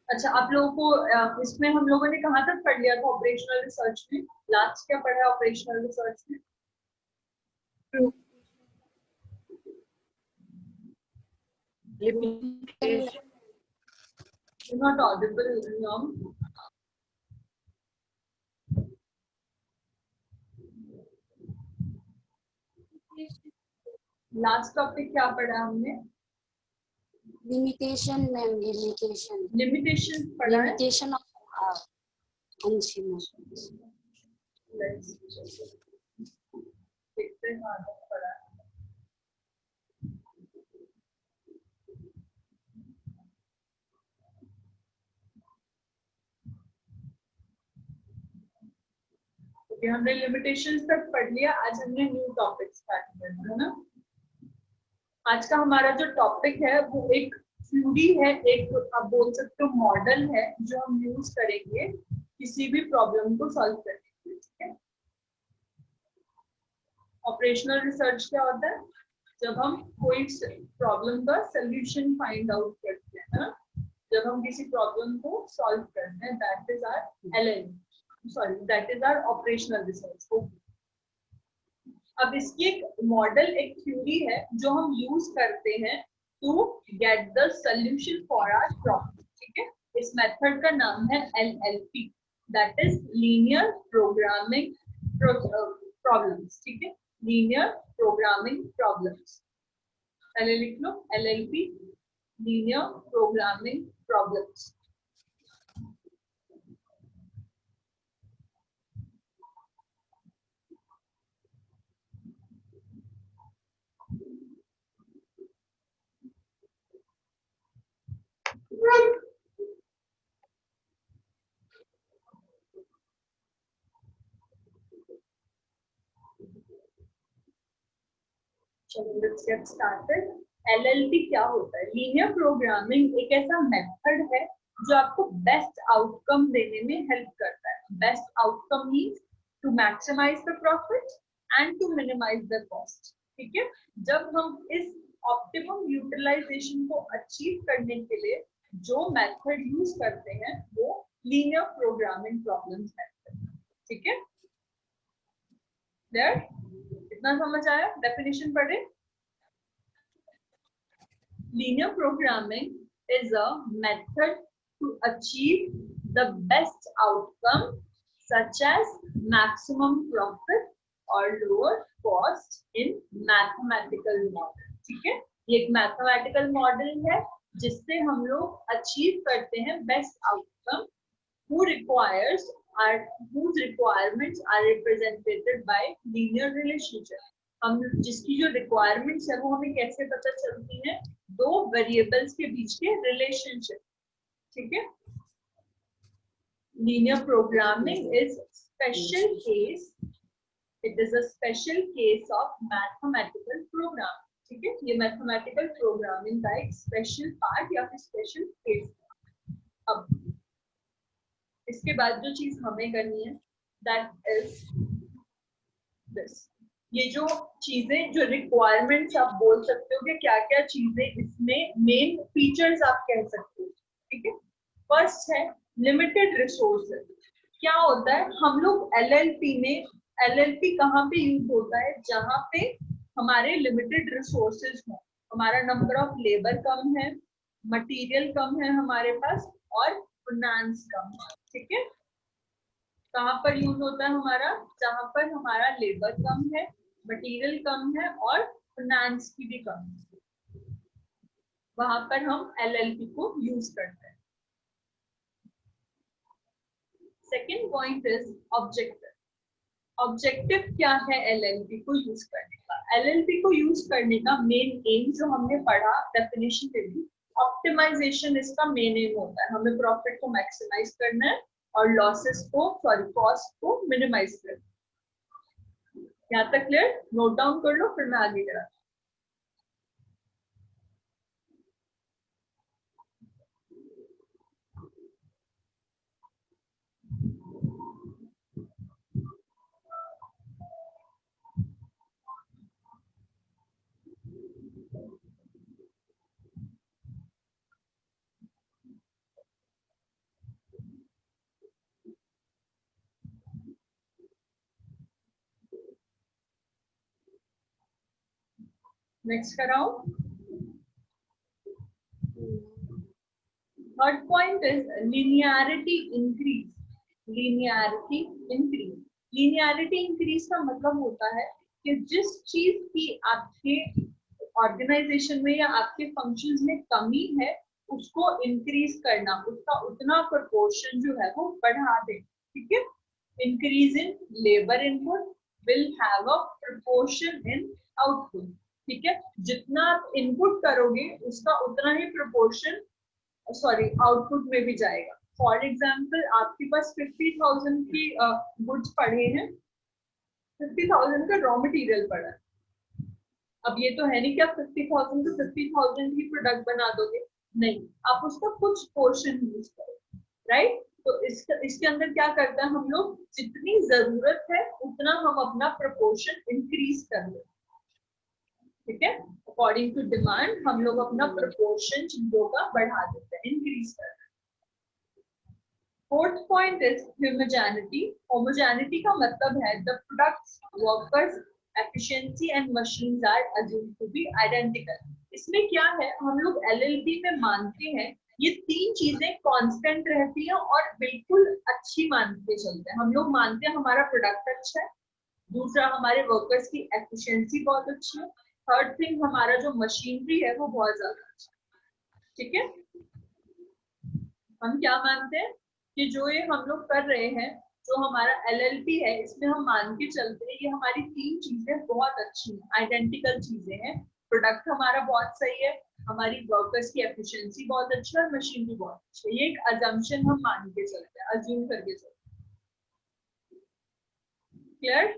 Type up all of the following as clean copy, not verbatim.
अच्छा, आप लोगों को इसमें हम लोगों ने कहाँ तक पढ़ लिया था ऑपरेशनल रिसर्च में? लास्ट क्या पढ़ा है ऑपरेशनल रिसर्च में? You're not audible, Yom. Last topic क्या पढ़ा हमने? लिमिटेशन मैम, लिमिटेशन लिमिटेशन पढ़ा है। Limitation of enzyme. देखते हैं कहाँ तक पढ़ा है। ओके, हमने लिमिटेशंस तक पढ़ लिया। आज हमने न्यू टॉपिक स्टार्ट करना है ना। आज का हमारा जो टॉपिक है वो एक थ्योरी है, एक आप बोल सकते हो मॉडल है, जो हम यूज करेंगे किसी भी प्रॉब्लम को सॉल्व करने के लिए। ठीक है। ऑपरेशनल रिसर्च क्या होता है? जब हम कोई प्रॉब्लम का सोल्यूशन फाइंड आउट करते हैं ना, जब हम किसी प्रॉब्लम को सॉल्व करते हैं, that is our LL sorry that is our operational research. अब इसकी एक मॉडल, एक थ्योरी है जो हम यूज करते हैं to get the solution for our problem. ठीक है। इस मेथड का नाम है LLP, that is linear programming problems. ठीक है, लीनियर प्रोग्रामिंग प्रॉब्लम्स। पहले लिख लो एलएलपी, लीनियर प्रोग्रामिंग प्रॉब्लम्स। चलो लेट्स गेट स्टार्टेड। एलएलपी क्या होता है? लीनियर प्रोग्रामिंग एक ऐसा मेथड है जो आपको बेस्ट आउटकम देने में हेल्प करता है। Best outcome means to maximize the profit and to minimize the cost. ठीक है। जब हम इस ऑप्टिमम यूटिलाइजेशन को अचीव करने के लिए जो मेथड यूज करते हैं वो लीनियर प्रोग्रामिंग प्रॉब्लम्स है। ठीक है, क्लियर? इतना समझ आया? डेफिनेशन पढ़े। Linear programming is a method to achieve the best outcome such as maximum profit or lower cost in mathematical model। ठीक है, ये एक मैथमेटिकल मॉडल है जिससे हम लोग अचीव करते हैं best outcome whose requirements are represented by linear relationship। हम जिसकी जो रिक्वायरमेंट्स है वो हमें कैसे पता चलती है? दो वेरिएबल्स के बीच के रिलेशनशिप। ठीक है। Linear programming is special case, it is a special case of mathematical program. ठीक है, ये मैथमेटिकल प्रोग्रामिंग का एक स्पेशल पार्ट या फिर स्पेशल केस। अब इसके बाद जो चीज हमें करनी है दैट इज दिस। ये जो चीजें, जो रिक्वायरमेंट्स आप बोल सकते हो कि क्या क्या चीजें इसमें मेन फीचर्स आप कह सकते हो। ठीक है। फर्स्ट है लिमिटेड रिसोर्सेज। क्या होता है? हम लोग एलएलपी में, एलएलपी कहाँ पे यूज होता है? जहाँ पे हमारे लिमिटेड रिसोर्सेज हो, हमारा नंबर ऑफ लेबर कम है, मटेरियल कम है हमारे पास, और फाइनेंस कम है। ठीक है। कहाँ पर यूज होता है हमारा? जहाँ पर हमारा लेबर कम है, मटेरियल कम है और फाइनेंस की भी कम है, वहां पर हम एलएलपी को यूज करते हैं। Second point is objective. Objective क्या है एलएलपी को यूज करने का? एलएलपी को यूज करने का मेन एम जो हमने पढ़ा डेफिनेशन में भी, ऑप्टिमाइजेशन इसका मेन एम होता है। हमें प्रॉफिट को मैक्सिमाइज करना है और लॉसेस को, सॉरी कॉस्ट को मिनिमाइज करना है। यहाँ तक क्लियर? नोट डाउन कर लो, फिर मैं आगे करा। नेक्स्ट कराओ. Third point is linearity increase. linearity increase. linearity increase का मतलब होता है कि जिस चीज की आपके ऑर्गेनाइजेशन में या आपके फंक्शंस में कमी है उसको इंक्रीज करना, उसका उतना प्रोपोर्शन जो है वो बढ़ा दे. ठीक है. Increase in labour input will have a proportion in output. ठीक है. जितना आप इनपुट करोगे उसका उतना ही प्रोपोर्शन आउटपुट में भी जाएगा. फॉर एग्जाम्पल आपके पास 50,000 की गुड्स पड़े हैं, 50,000 का रॉ मटेरियल पड़ा है. अब ये तो है नहीं कि आप 50,000 to 50,000 ही प्रोडक्ट बना दोगे, नहीं, आप उसका कुछ पोर्शन यूज करो. राइट. तो इसके अंदर क्या करते हैं हम लोग, जितनी जरूरत है उतना हम अपना प्रोपोर्शन इंक्रीज कर लेते. ठीक है. अकॉर्डिंग टू डिमांड हम लोग अपना प्रोपोर्शन चीजों का बढ़ा देते हैं, इंक्रीज कर देते हैं. Fourth point is homogeneity. Homogeneity का मतलब है the products, workers, efficiency and machines are assumed to be identical. इसमें क्या है, हम लोग एलएलपी में मानते हैं ये तीन चीजें कांस्टेंट रहती हैं और बिल्कुल अच्छी मान के चलते हैं. हम लोग मानते हैं हमारा प्रोडक्ट अच्छा है, दूसरा हमारे वर्कर्स की एफिशिएंसी बहुत अच्छी है, थर्ड थिंग हमारा जो मशीनरी है वो बहुत ज्यादा अच्छा है. ठीक है. हम क्या मानते हैं कि जो ये हम लोग कर रहे हैं, जो हमारा एलएलपी है, इसमें हम मान के चलते हैं ये हमारी तीन चीजें बहुत अच्छी हैं, आइडेंटिकल चीजें हैं. प्रोडक्ट हमारा बहुत सही है, हमारी वर्कर्स की एफिशिएंसी बहुत अच्छी है और मशीनरी बहुत अच्छी है. ये एक अजम्पशन हम मान के चलते हैं, अज्यूम करके चलते हैं. क्लियर.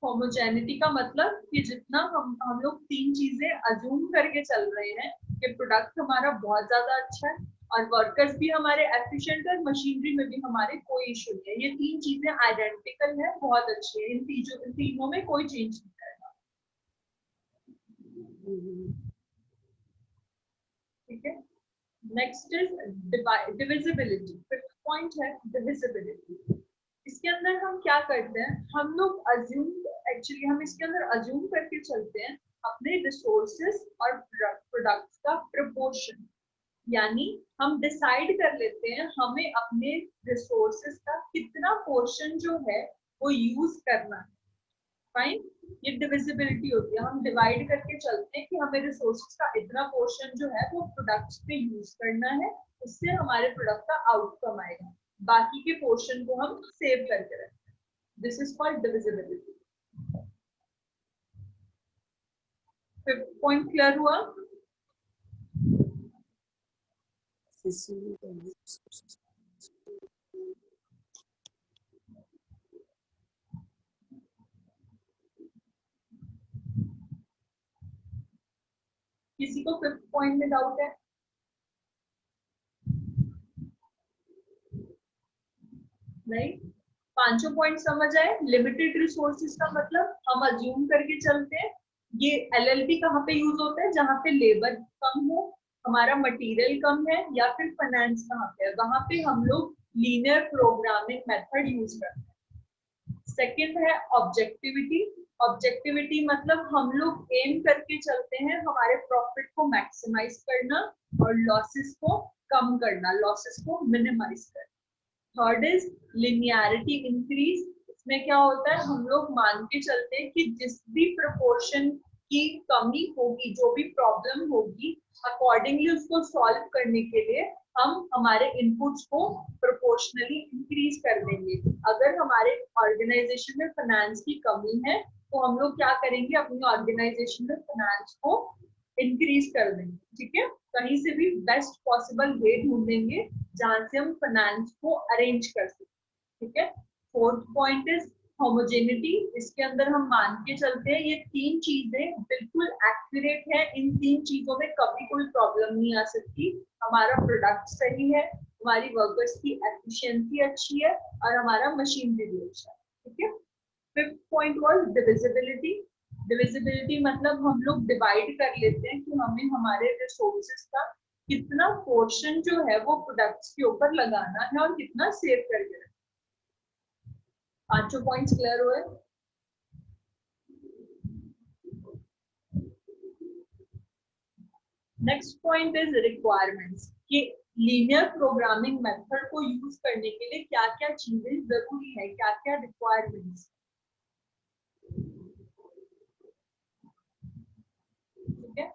होमोजेनिटी का मतलब कि जितना हम लोग तीन चीजें अज्यूम करके चल रहे हैं कि प्रोडक्ट हमारा बहुत ज्यादा अच्छा है और वर्कर्स भी हमारे एफिशिएंट है, मशीनरी में भी हमारे कोई इशू नहीं है, ये तीन चीजें आइडेंटिकल है, बहुत अच्छी है, इन तीनों में कोई चेंज नहीं करेगा. ठीक है. Next is divisibility. Fifth point है डिविजिबिलिटी. इसके अंदर हम क्या करते हैं, हम लोग एक्चुअली हम इसके अंदर अज्यूम करके चलते हैं अपने रिसोर्सेस और प्रोडक्ट्स का प्रोपोर्शन. यानी हम डिसाइड कर लेते हैं हमें अपने रिसोर्सेस का कितना पोर्शन जो है वो यूज करना है. फाइन. ये डिविजिबिलिटी होती है, हम डिवाइड करके चलते हैं कि हमें रिसोर्सेस का इतना पोर्शन जो है वो प्रोडक्ट्स पे यूज करना है, उससे हमारे प्रोडक्ट का आउटकम आएगा, बाकी के पोर्शन को हम सेव करके रखते हैं. This is called divisibility. Fifth point clear हुआ. किसी को फिफ्थ पॉइंट में डाउट है? नहीं. पांचों पॉइंट समझ आए. लिमिटेड रिसोर्सेज का मतलब हम अज्यूम करके चलते हैं ये एलएलपी कहाँ पे यूज होता है, जहाँ पे लेबर कम हो, हमारा मटेरियल कम है, या फिर फाइनेंस कहाँ पे है, वहां पे हम लोग लीनियर प्रोग्रामिंग मेथड यूज करते हैं. सेकंड है ऑब्जेक्टिविटी. ऑब्जेक्टिविटी मतलब हम लोग एम करके चलते हैं हमारे प्रॉफिट को मैक्सिमाइज करना और लॉसेस को कम करना, लॉसेस को मिनिमाइज करना. Third is linearity increase. इसमें क्या होता है, हम लोग मान के चलते हैं कि जिस भी प्रोपोर्शन की कमी होगी, जो भी प्रॉब्लम होगी, अकॉर्डिंगली उसको सॉल्व करने के लिए हम हमारे इनपुट्स को प्रोपोर्शनली इंक्रीज कर देंगे. अगर हमारे ऑर्गेनाइजेशन में फाइनेंस की कमी है तो हम लोग क्या करेंगे, अपनी ऑर्गेनाइजेशन में फाइनेंस को इंक्रीज कर देंगे. ठीक है. कहीं से भी बेस्ट पॉसिबल वे ढूंढेंगे जहां से हम फाइनेंस को अरेंज कर सकें. ठीक है. Fourth point is homogeneity. इसके अंदर हम मान के चलते हैं ये तीन चीजें बिल्कुल एक्यूरेट है, इन तीन चीजों में कभी कोई प्रॉब्लम नहीं आ सकती. हमारा प्रोडक्ट सही है, हमारी वर्कर्स की एफिशिएंसी अच्छी है और हमारा मशीनरी भी अच्छा है. ठीक है. Fifth point was divisibility. Divisibility मतलब हम लोग डिवाइड कर लेते हैं कि हमें हमारे रिसोर्सेज का कितना पोर्शन जो है वो प्रोडक्ट्स के ऊपर लगाना है और कितना सेव करके रखना है. पांचों पॉइंट्स क्लियर हुए? नेक्स्ट पॉइंट इज रिक्वायरमेंट्स कि लीनियर प्रोग्रामिंग मेथड को यूज करने के लिए क्या क्या चीजें जरूरी है, क्या क्या रिक्वायरमेंट्स। ठीक है,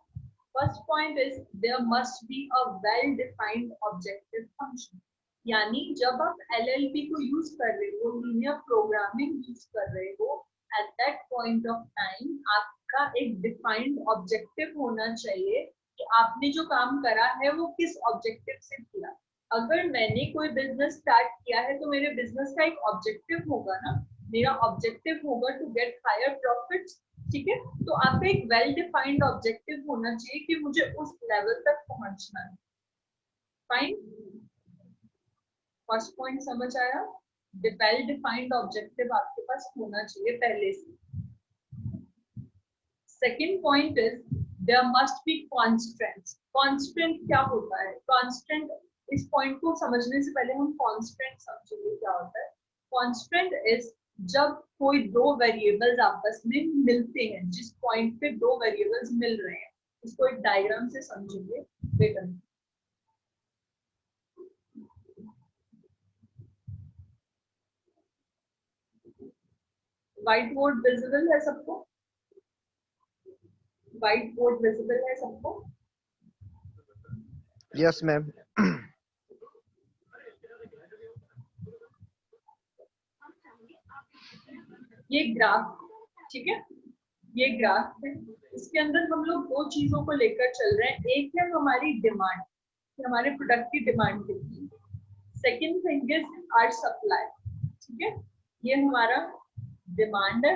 first point is there must be a well defined objective function, यानी जब आप एलएलपी को यूज कर रहे हो, लीनियर प्रोग्रामिंग यूज कर रहे हो, at that point of time आपका एक डिफाइंड ऑब्जेक्टिव होना चाहिए कि आपने जो काम करा है वो किस ऑब्जेक्टिव से किया। अगर मैंने कोई बिजनेस स्टार्ट किया है तो मेरे बिजनेस का एक ऑब्जेक्टिव होगा ना, मेरा ऑब्जेक्टिव होगा टू गेट हायर प्रॉफिट्स। ठीक है, तो आपका एक वेल डिफाइंड ऑब्जेक्टिव होना चाहिए कि मुझे उस लेवल तक पहुंचना है। फाइन, फर्स्ट पॉइंट समझ आया? वेल डिफाइंड ऑब्जेक्टिव आपके पास होना चाहिए पहले से। Second point is there must be constants. Constant क्या होता है? कॉन्स्टेंट, इस पॉइंट को समझने से पहले हम कॉन्स्टेंट समझेंगे क्या होता है। कॉन्स्टेंट इज जब कोई दो वेरिएबल्स आपस में मिलते हैं, जिस पॉइंट पे दो वेरिएबल्स मिल रहे हैं, इसको एक डायग्राम से समझेंगे। बेटर व्हाइट बोर्ड विजिबल है सबको? व्हाइट बोर्ड विजिबल है सबको? Yes ma'am. ये ग्राफ, ठीक है, ये ग्राफ है, इसके अंदर हम लोग दो चीजों को लेकर चल रहे हैं। एक है हमारी डिमांड, हमारे प्रोडक्ट की डिमांड कितनी। Second thing is our supply. ठीक है, ये हमारा डिमांड है,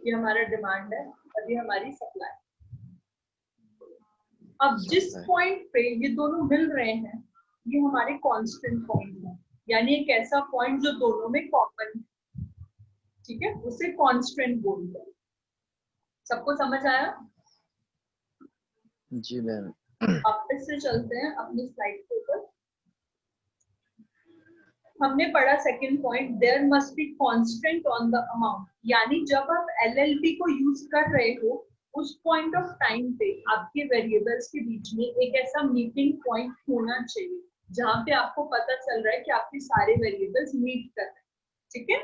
ये हमारा डिमांड है और ये हमारी सप्लाई। अब जिस पॉइंट पे ये दोनों मिल रहे हैं, ये हमारे कांस्टेंट पॉइंट है, यानी एक ऐसा पॉइंट जो दोनों में कॉमन है। ठीक है, उसे कांस्टेंट बोलते हैं। सबको समझ आया? जी मैम। वापस से चलते हैं अपनी स्लाइड के ऊपर। हमने पढ़ा second point, there must be constant on the amount, यानी जब आप एलएलपी को यूज कर रहे हो, उस पॉइंट ऑफ टाइम पे आपके वेरिएबल्स के बीच में एक ऐसा मीटिंग पॉइंट होना चाहिए जहां पे आपको पता चल रहा है कि आपके सारे वेरिएबल्स मीट कर रहे हैं। ठीक है,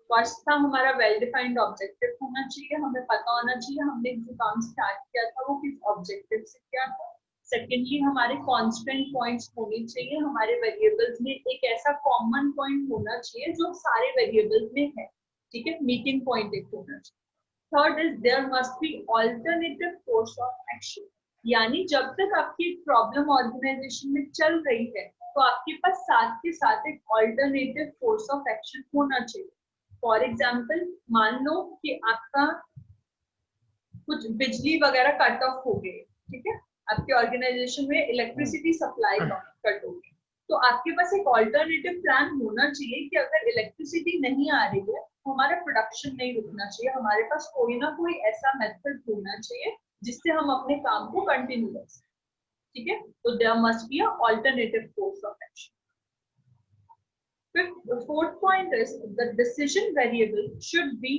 फर्स्ट था हमारा वेल डिफाइंड ऑब्जेक्टिव होना चाहिए, हमें पता होना चाहिए हमने जो काम स्टार्ट किया था वो किस ऑब्जेक्टिव से किया था। सेकेंडली हमारे कांस्टेंट पॉइंट्स होने चाहिए, हमारे वेरिएबल्स में एक ऐसा कॉमन पॉइंट होना चाहिए जो सारे वेरिएबल्स में है। ठीक है, मीटिंग पॉइंट एक होना चाहिए। Third is there must be alternative course of action, यानी जब तक आपकी प्रॉब्लम ऑर्गेनाइजेशन में चल रही है तो आपके पास साथ के साथ एक ऑल्टरनेटिव कोर्स ऑफ एक्शन होना चाहिए। फॉर एग्जाम्पल, मान लो कि आपका कुछ बिजली वगैरह कट ऑफ हो गए, ठीक है, आपके ऑर्गेनाइजेशन में इलेक्ट्रिसिटी सप्लाई कट हो गई, तो आपके पास एक ऑल्टरनेटिव प्लान होना चाहिए कि अगर इलेक्ट्रिसिटी नहीं आ रही है तो हमारा प्रोडक्शन नहीं रुकना चाहिए, हमारे पास कोई ना कोई ऐसा मेथड होना चाहिए जिससे हम अपने काम को कंटिन्यू कर सकें। ठीक है, तो there must be a alternative course of action. Fourth point is the decision variable should be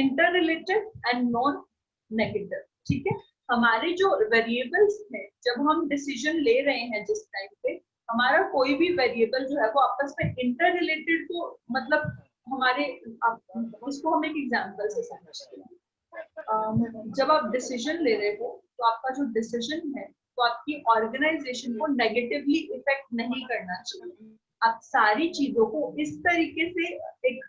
interrelated and non-negative. ठीक है, हमारे जो वेरिएबल्स हैं, जब हम डिसीजन ले रहे हैं जिस टाइम पे, हमारा कोई भी वेरिएबल जो है वो आपस में इंटररिलेटेड, तो मतलब हमारे इसको हम एक एग्जांपल से समझते हैं। जब आप डिसीजन ले रहे हो तो आपका जो डिसीजन है वो आपकी ऑर्गेनाइजेशन को नेगेटिवली इफेक्ट नहीं करना चाहिए। आप सारी चीजों को इस तरीके से एक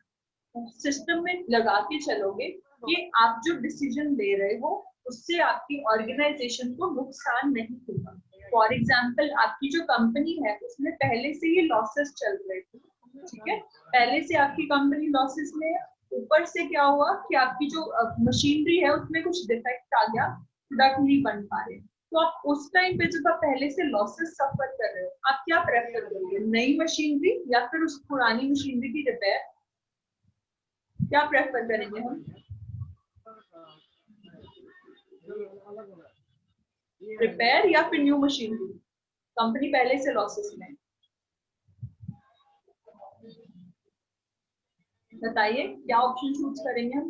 सिस्टम में लगा के चलोगे कि आप जो डिसीजन ले रहे हो उससे आपकी ऑर्गेनाइजेशन को नुकसान नहीं होगा। फॉर एग्जाम्पल, आपकी जो कंपनी है उसमें पहले से ही लॉसेस चल रहे थे, ठीक है, पहले से आपकी कंपनी लॉसेस में है, ऊपर से क्या हुआ कि आपकी जो मशीनरी है उसमें कुछ डिफेक्ट आ गया, प्रोडक्ट नहीं बन पा रहे, तो आप उस टाइम पे जब आप पहले से लॉसेस सफर कर रहे हो, आप क्या प्रेफर करोगे, नई मशीनरी या फिर उस पुरानी मशीनरी की रिपेयर? क्या प्रेफर करेंगे हम? रिपेयर या फिर न्यू मशीनरी? कंपनी पहले से लॉसेस में, बताइए क्या ऑप्शन चूज करेंगे हम?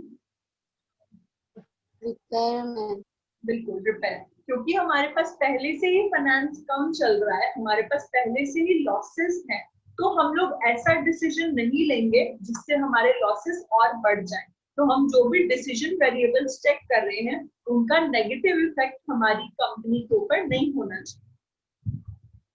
रिपेयरमैन। बिल्कुल रिपेयर, क्योंकि हमारे पास पहले से ही फाइनेंस कम चल रहा है, हमारे पास पहले से ही लॉसेस हैं, तो हम लोग ऐसा डिसीजन नहीं लेंगे जिससे हमारे लॉसेस और बढ़ जाएं। तो हम जो भी डिसीजन वेरिएबल्स चेक कर रहे हैं उनका नेगेटिव इफेक्ट हमारी कंपनी के ऊपर नहीं होना चाहिए।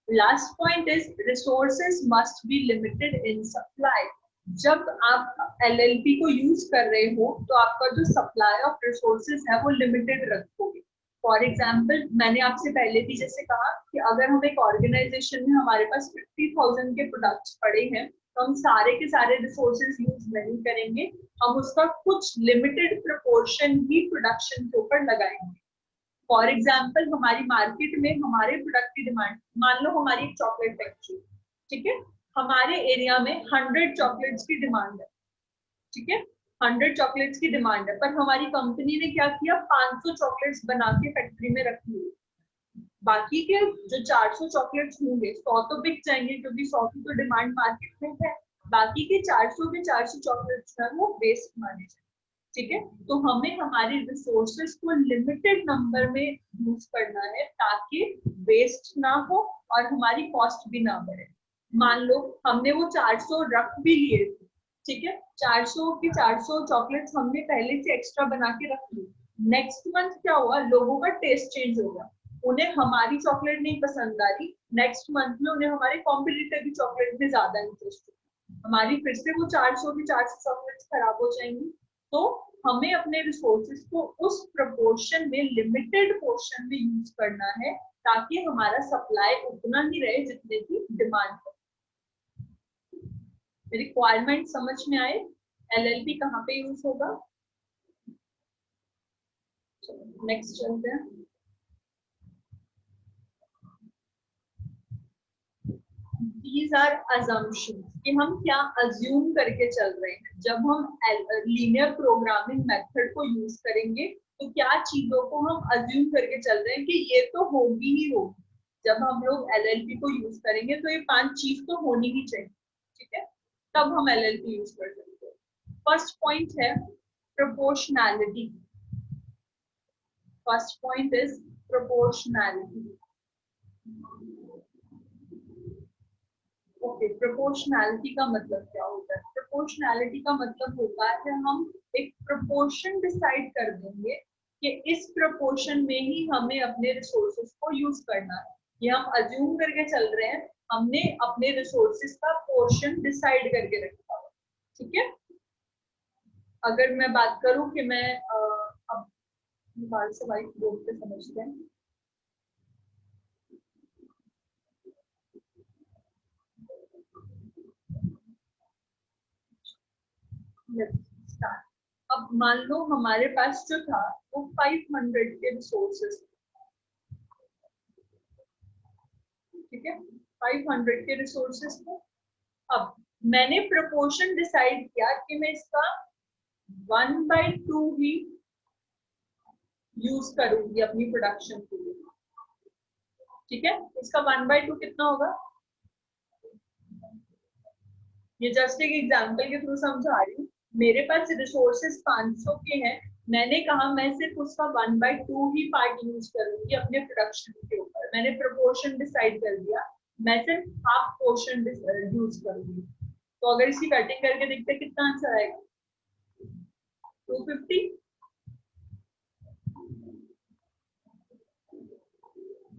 Last point is resources must be limited in supply. जब आप एलएलपी को यूज कर रहे हो तो आपका जो सप्लाई ऑफ रिसोर्सेज है वो लिमिटेड रखोगे। फॉर एग्जाम्पल मैंने आपसे पहले भी जैसे कहा कि अगर हम एक ऑर्गेनाइजेशन में हमारे पास 50,000 के प्रोडक्ट्स पड़े हैं तो हम सारे के सारे रिसोर्सेज यूज नहीं करेंगे, हम उसका कुछ लिमिटेड प्रोपोर्शन ही प्रोडक्शन के ऊपर लगाएंगे। फॉर एग्जाम्पल हमारी मार्केट में हमारे प्रोडक्ट की डिमांड, मान लो हमारी एक चॉकलेट फैक्ट्री, ठीक है, हमारे एरिया में 100 चॉकलेट्स की डिमांड है, ठीक है, 100 चॉकलेट्स की डिमांड है, पर हमारी कंपनी ने क्या किया, 500 चॉकलेट्स बना के फैक्ट्री में रख ली। बाकी के जो 400 चॉकलेट्स होंगे 100 तो बिक जाएंगे क्योंकि 100 की तो डिमांड मार्केट में है, बाकी के 400 चॉकलेट्स है वो वेस्ट माने जाए। ठीक है, तो हमें हमारे रिसोर्सेज को लिमिटेड नंबर में यूज करना है ताकि वेस्ट ना हो और हमारी कॉस्ट भी ना बढ़े। मान लो हमने वो 400 रख भी लिए, ठीक है, 400 की 400 चॉकलेट्स हमने पहले से एक्स्ट्रा बना के रख ली। नेक्स्ट मंथ क्या हुआ, लोगों का टेस्ट चेंज हो गया, उन्हें हमारी चॉकलेट नहीं पसंद आ रही, नेक्स्ट मंथ में उन्हें हमारे कॉम्पिटिटर की चॉकलेट में ज्यादा इंटरेस्ट है, हमारी फिर से वो 400 की 400 चॉकलेट्स खराब हो जाएंगी। तो हमें अपने रिसोर्सेज को उस प्रपोर्शन में, लिमिटेड पोर्शन में यूज करना है ताकि हमारा सप्लाई उतना ही रहे जितने की डिमांड है। रिक्वायरमेंट समझ में आए? एलएलपी कहाँ पे यूज होगा? नेक्स्ट चलते हैं। These are assumptions कि हम क्या अज्यूम करके चल रहे हैं। जब हम लीनियर प्रोग्रामिंग मेथड को यूज करेंगे तो क्या चीजों को हम अज्यूम करके चल रहे हैं कि ये तो होगी ही होगी। जब हम लोग एलएलपी को यूज करेंगे तो ये 5 चीज तो होनी ही चाहिए, ठीक है, तब हम एलएलपी यूज कर सकते हैं। फर्स्ट पॉइंट है proportionality. First point is proportionality. Okay, proportionality का मतलब क्या होता है? प्रोपोर्शनैलिटी का मतलब होता है हम एक प्रोपोर्शन डिसाइड कर देंगे कि इस प्रोपोर्शन में ही हमें अपने रिसोर्सेज को यूज करना है। ये हम अज्यूम करके चल रहे हैं, हमने अपने रिसोर्सेज का पोर्शन डिसाइड करके रखा हुआ, ठीक है। अगर मैं बात करूं कि मैं अब मोबाइल से वाइट बोर्ड पे समझते हैं। अब मान लो हमारे पास जो था वो 500 के रिसोर्सेज, ठीक है, 500 के रिसोर्सेज थे। अब मैंने प्रोपोर्शन डिसाइड किया कि मैं इसका 1/2 ही यूज करूंगी अपनी प्रोडक्शन के लिए, ठीक है। इसका 1/2 कितना होगा? ये जस्ट एक एग्जांपल के थ्रू समझा रही हूँ। मेरे पास रिसोर्सेज 500 के हैं, मैंने कहा मैं सिर्फ उसका 1/2 ही पार्ट यूज करूंगी अपने प्रोडक्शन के ऊपर। मैंने प्रोपोर्शन डिसाइड कर दिया, मैं सिर्फ हाफ पोर्शन यूज करूंगी। तो अगर इसकी कटिंग करके देखते कितना आंसर आएगा? 250,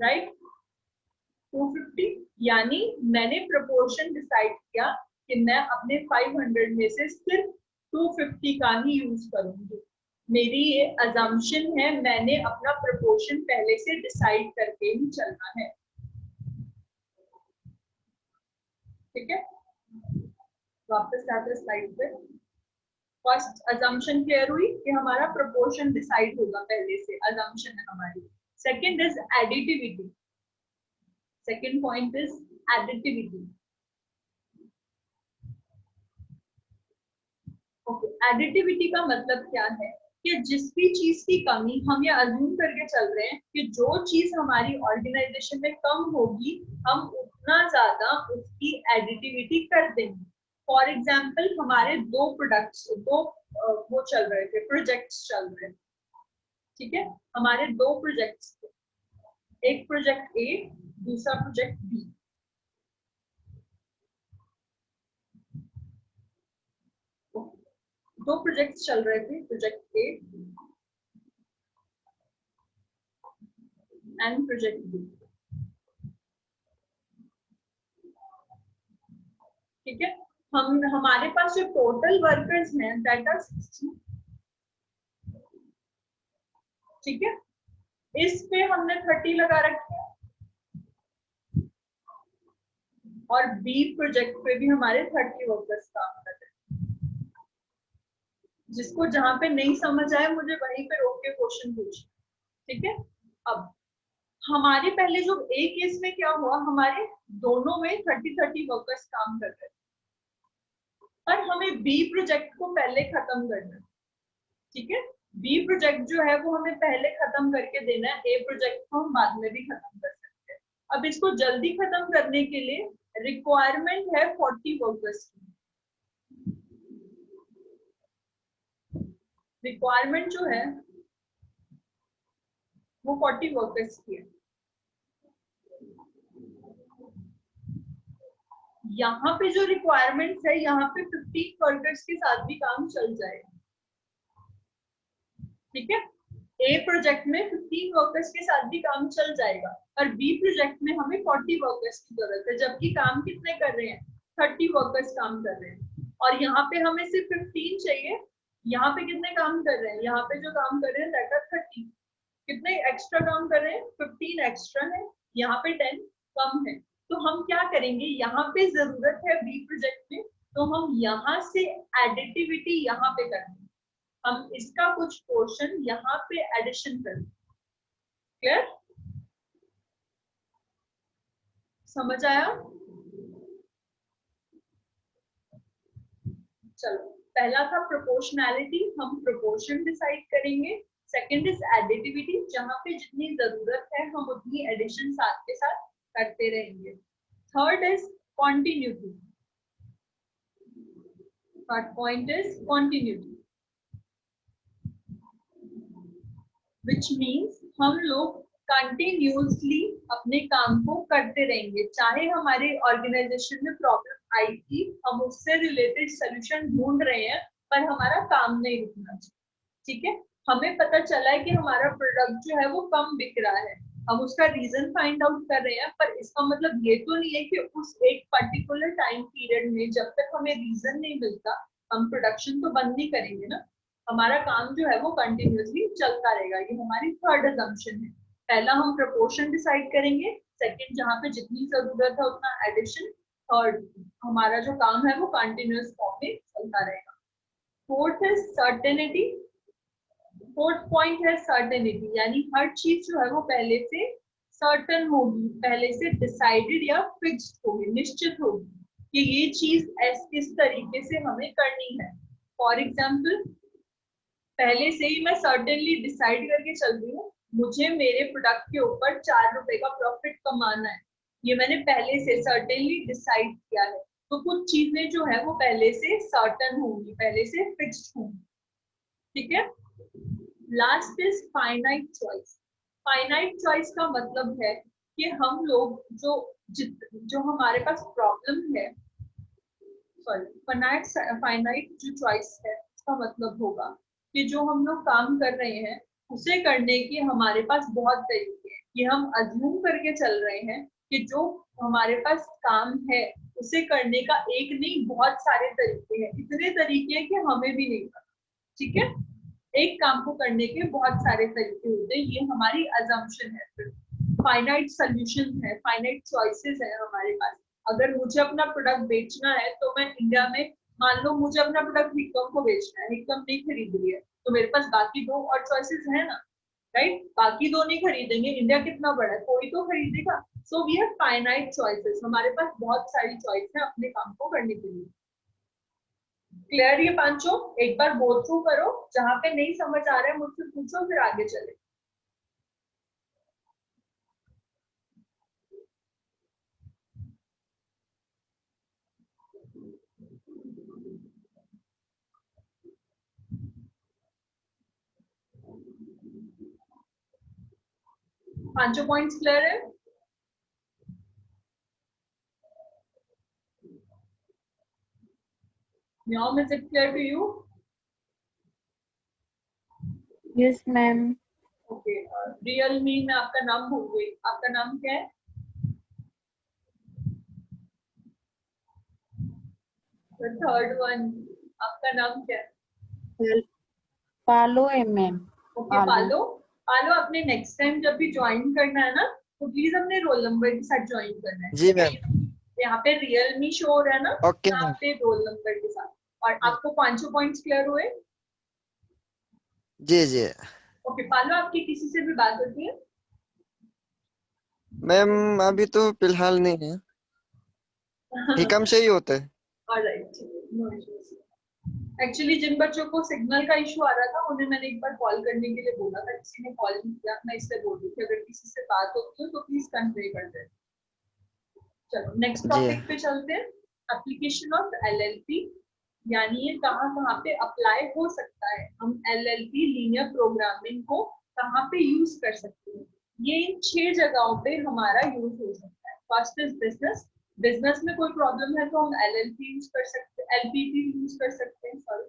राइट, 250। यानी मैंने प्रोपोर्शन डिसाइड किया कि मैं अपने 500 में से सिर्फ 250 का ही यूज करूंगी। मेरी ये अजम्पशन है, मैंने अपना प्रोपोर्शन पहले से डिसाइड करके ही चलना है, ठीक है। वापस आते हैं स्लाइड पे। फर्स्ट अजम्पशन क्लियर हुई कि हमारा प्रोपोर्शन डिसाइड होगा पहले से, अजम्पशन है हमारी। Second is additivity. Second point is additivity. Okay, additivity का मतलब क्या है? कि जिस भी चीज की कमी हम ये अज्यूम करके चल रहे हैं कि जो चीज हमारी ऑर्गेनाइजेशन में कम होगी हम उतना ज्यादा उसकी एडिटिविटी कर देंगे। फॉर एग्जाम्पल हमारे दो प्रोडक्ट्स वो चल रहे थे, प्रोजेक्ट्स चल रहे थे, ठीक है, हमारे दो प्रोजेक्ट्स थे, एक प्रोजेक्ट ए दूसरा प्रोजेक्ट बी। दो प्रोजेक्ट्स चल रहे थे, project A and project B, ठीक है। हमारे पास जो टोटल वर्कर्स हैं दैट आर 60, ठीक है। इस पे हमने 30 लगा रखे हैं और बी प्रोजेक्ट पे भी हमारे 30 वर्कर्स काम कर रहे हैं। जिसको जहां पे नहीं समझ आए मुझे वहीं पे रोक के क्वेश्चन पूछिए, ठीक है। अब हमारे पहले जो ए केस में क्या हुआ, हमारे दोनों में 30 वर्कर्स काम कर रहे थे, पर हमें बी प्रोजेक्ट को पहले खत्म करना है, ठीक है। बी प्रोजेक्ट जो है वो हमें पहले खत्म करके देना है, ए प्रोजेक्ट को हम बाद में भी खत्म कर सकते हैं। अब इसको जल्दी खत्म करने के लिए रिक्वायरमेंट है 40 वर्कर्स की। रिक्वायरमेंट जो है वो 40 वर्कर्स की है। यहाँ पे जो रिक्वायरमेंट्स है यहाँ पे 15 वर्कर्स के साथ भी काम चल जाएगा, ठीक है। ए प्रोजेक्ट में 15 वर्कर्स के साथ भी काम चल जाएगा, और बी प्रोजेक्ट में हमें 40 वर्कर्स की जरूरत है, जबकि काम कितने कर रहे हैं, 30 वर्कर्स काम कर रहे हैं। और यहाँ पे हमें सिर्फ 15 चाहिए, यहाँ पे कितने काम कर रहे हैं, यहाँ पे जो काम कर रहे हैं दैट आर 30, कितने एक्स्ट्रा काम कर रहे हैं, 15 एक्स्ट्रा है, यहाँ पे 10 कम है। तो हम क्या करेंगे, यहाँ पे जरूरत है बी प्रोजेक्ट में, तो हम यहाँ से एडिटिविटी यहाँ पे करेंगे, हम इसका कुछ पोर्शन यहाँ पे एडिशन करेंगे। क्लियर, समझ आया? चलो, पहला था प्रोपोर्शनैलिटी, हम प्रोपोर्शन डिसाइड करेंगे। सेकंड इज एडिटिविटी, जहां पे जितनी जरूरत है हम उतनी एडिशन साथ के साथ करते रहेंगे। Third is continuity, third point is continuity, which means हम लोग कंटिन्यूसली अपने काम को करते रहेंगे, चाहे हमारे ऑर्गेनाइजेशन में प्रॉब्लम आई थी, हम उससे रिलेटेड सोल्यूशन ढूंढ रहे हैं, पर हमारा काम नहीं रुकना चाहिए, ठीक है। हमें पता चला है कि हमारा प्रोडक्ट जो है वो कम बिक रहा है, हम उसका रीजन फाइंड आउट कर रहे हैं, पर इसका मतलब ये तो नहीं है कि उस एक पर्टिकुलर टाइम पीरियड में जब तक हमें रीजन नहीं मिलता हम प्रोडक्शन तो बंद नहीं करेंगे ना, हमारा काम जो है वो कंटिन्यूसली चलता रहेगा। ये हमारी थर्ड अजम्पशन है। पहला हम प्रोपोर्शन डिसाइड करेंगे, सेकंड जहां पे जितनी जरूरत है उतना एडिशन, थर्ड हमारा जो काम है वो कंटिन्यूअस फॉर्म में चलता रहेगा। फोर्थ है सर्टेनिटी, फोर्थ पॉइंट है सर्टेनिटी, यानी हर चीज जो है वो पहले से सर्टन होगी, पहले से डिसाइडेड या फिक्स्ड होगी, निश्चित होगी कि ये चीज इस तरीके से हमें करनी है। फॉर एग्जाम्पल पहले से ही मैं सर्टेनली डिसाइड करके चल रही हूँ मुझे मेरे प्रोडक्ट के ऊपर 4 रुपए का प्रॉफिट कमाना है, ये मैंने पहले से सर्टेनली डिसाइड किया है। तो कुछ चीजें जो है वो पहले से सर्टन होंगी, पहले से फिक्स्ड होंगी, ठीक है। Last is finite choice. Finite choice का मतलब है कि हम लोग जो हमारे पास प्रॉब्लम है, सॉरी फाइनाइट जो चॉइस है इसका मतलब होगा कि जो हम लोग काम कर रहे हैं उसे करने के हमारे पास बहुत तरीके हैं। ये हम अज्यूम करके चल रहे हैं कि जो हमारे पास काम है उसे करने का एक नहीं बहुत सारे तरीके हैं, इतने तरीके हैं कि हमें भी नहीं पता, ठीक है। एक काम को करने के बहुत सारे तरीके होते हैं, ये हमारी अजम्पशन है। फाइनाइट सॉल्यूशन है, फाइनाइट चॉइसेस है हमारे पास। अगर मुझे अपना प्रोडक्ट बेचना है तो मैं इंडिया में, मान लो मुझे अपना प्रोडक्ट हिकम को बेचना है, हिकम नहीं खरीद रही है, तो मेरे पास बाकी 2 और चॉइसेस है ना, राइट। बाकी 2 नहीं खरीदेंगे, इंडिया कितना बड़ा है, कोई तो खरीदेगा। So we have finite choices, हमारे पास बहुत सारी चॉइस है अपने काम को करने के लिए। क्लियर ये पांचों? एक बार गो थ्रू करो, जहां पे नहीं समझ आ रहा है मुझसे पूछो, फिर आगे चले। पांचों पॉइंट्स क्लियर है? Ma'am, is it clear to you? Yes, ma'am. Okay, Realme में आपका नाम भूल गई, आपका नाम क्या है? थर्ड वन, आपका नाम क्या है? पालो है मैम। ओके पालो। पालो, आपने नेक्स्ट टाइम जब भी ज्वाइन करना है ना, तो प्लीज अपने रोल नंबर के साथ ज्वाइन करना है। जी मैम। यहाँ पे रियल मी शो हो रहा है ना, ओके यहाँ मैम। पे रोल नंबर के साथ। और आपको पांचों पॉइंट्स क्लियर हुए? जी जी ओके पालो, आपकी किसी से भी बात होती है? मैम, अभी तो फिलहाल नहीं है, हिकम से ही होता है। Alright, no issues. एक्चुअली जिन बच्चों को सिग्नल का इशू आ रहा था उन्हें मैंने एक बार कॉल करने के लिए बोला था, किसी ने कॉल नहीं किया, मैं इसलिए बोल रही थी अगर किसी से बात होती है तो प्लीज कन्वे कर दें। चलो नेक्स्ट जी टॉपिक पे चलते हैं। एप्लीकेशन ऑफ एलएलपी, यानी ये कहाँ कहाँ पे अप्लाई हो सकता है, हम एलएलपी लीनियर प्रोग्रामिंग को कहाँ पे यूज कर सकते हैं। ये इन 6 जगहों पे हमारा यूज हो सकता है। फर्स्ट इज बिजनेस, बिजनेस में कोई प्रॉब्लम है तो हम एलएलपी यूज कर सकते हैं, एलपीपी यूज कर सकते हैं, सॉरी।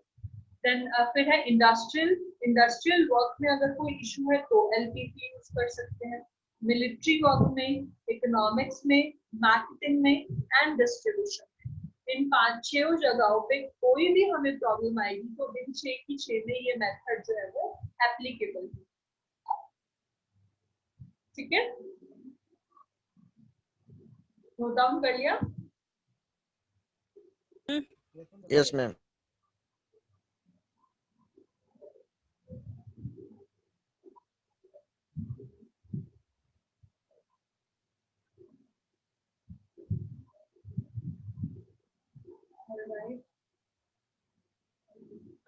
देन फिर है इंडस्ट्रियल, इंडस्ट्रियल वर्क में अगर कोई इशू है तो एलपीपी यूज कर सकते हैं। मिलिट्री वर्क में, इकोनॉमिक्स में, मार्केटिंग में एंड डिस्ट्रीब्यूशन में, इन 5-6 जगहों पे कोई भी हमें प्रॉब्लम आएगी तो इन 6 की 6 में ये मेथड जो है वो एप्लीकेबल है। ठीक है, नोट डाउन कर लिया? Yes ma'am.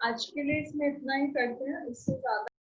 आज के लिए इसमें इतना ही करते हैं, इससे ज्यादा